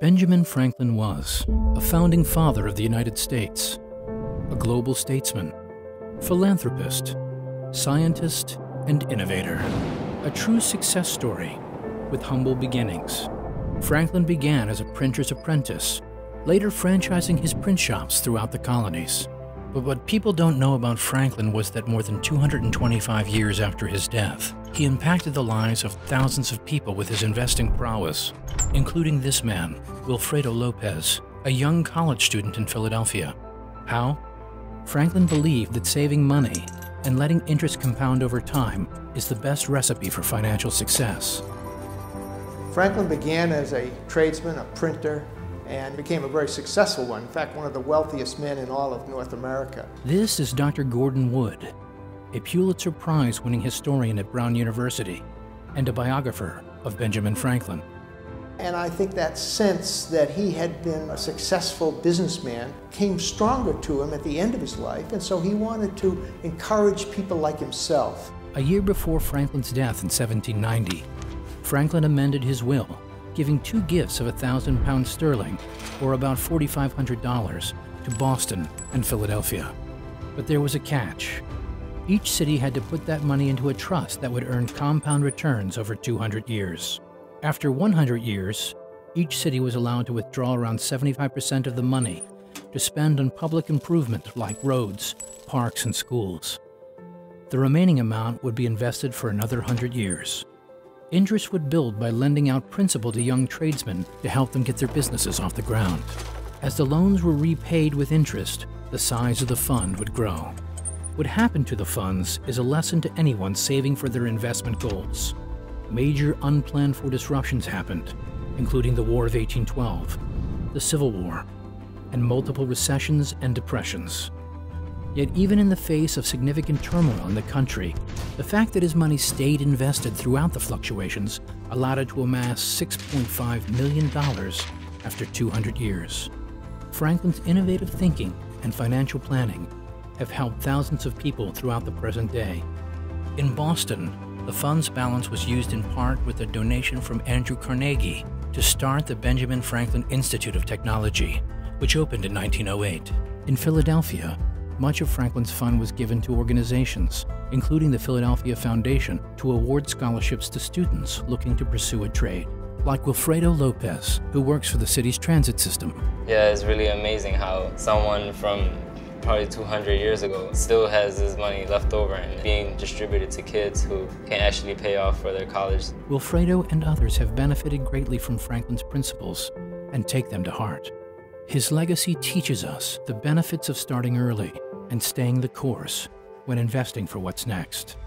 Benjamin Franklin was a founding father of the United States, a global statesman, philanthropist, scientist, and innovator. A true success story with humble beginnings. Franklin began as a printer's apprentice, later franchising his print shops throughout the colonies. But what people don't know about Franklin was that more than 225 years after his death, he impacted the lives of thousands of people with his investing prowess, including this man, Wilfredo Lopez, a young college student in Philadelphia. How? Franklin believed that saving money and letting interest compound over time is the best recipe for financial success. Franklin began as a tradesman, a printer, and became a very successful one. In fact, one of the wealthiest men in all of North America. This is Dr. Gordon Wood, a Pulitzer Prize-winning historian at Brown University and a biographer of Benjamin Franklin. And I think that sense that he had been a successful businessman came stronger to him at the end of his life, and so he wanted to encourage people like himself. A year before Franklin's death in 1790, Franklin amended his will, giving two gifts of £1,000 or about $4,500, to Boston and Philadelphia. But there was a catch. Each city had to put that money into a trust that would earn compound returns over 200 years. After 100 years, each city was allowed to withdraw around 75% of the money to spend on public improvement like roads, parks, and schools. The remaining amount would be invested for another 100 years. Interest would build by lending out principal to young tradesmen to help them get their businesses off the ground. As the loans were repaid with interest, the size of the fund would grow. What happened to the funds is a lesson to anyone saving for their investment goals. Major unplanned-for disruptions happened, including the War of 1812, the Civil War, and multiple recessions and depressions. Yet even in the face of significant turmoil in the country, the fact that his money stayed invested throughout the fluctuations allowed it to amass $6.5 million after 200 years. Franklin's innovative thinking and financial planning have helped thousands of people throughout the present day. In Boston, the fund's balance was used in part with a donation from Andrew Carnegie to start the Benjamin Franklin Institute of Technology, which opened in 1908. In Philadelphia, much of Franklin's fund was given to organizations, including the Philadelphia Foundation, to award scholarships to students looking to pursue a trade, like Wilfredo Lopez, who works for the city's transit system. Yeah, it's really amazing how someone from probably 200 years ago still has this money left over and being distributed to kids who can actually pay off for their college. Wilfredo and others have benefited greatly from Franklin's principles and take them to heart. His legacy teaches us the benefits of starting early and staying the course when investing for what's next.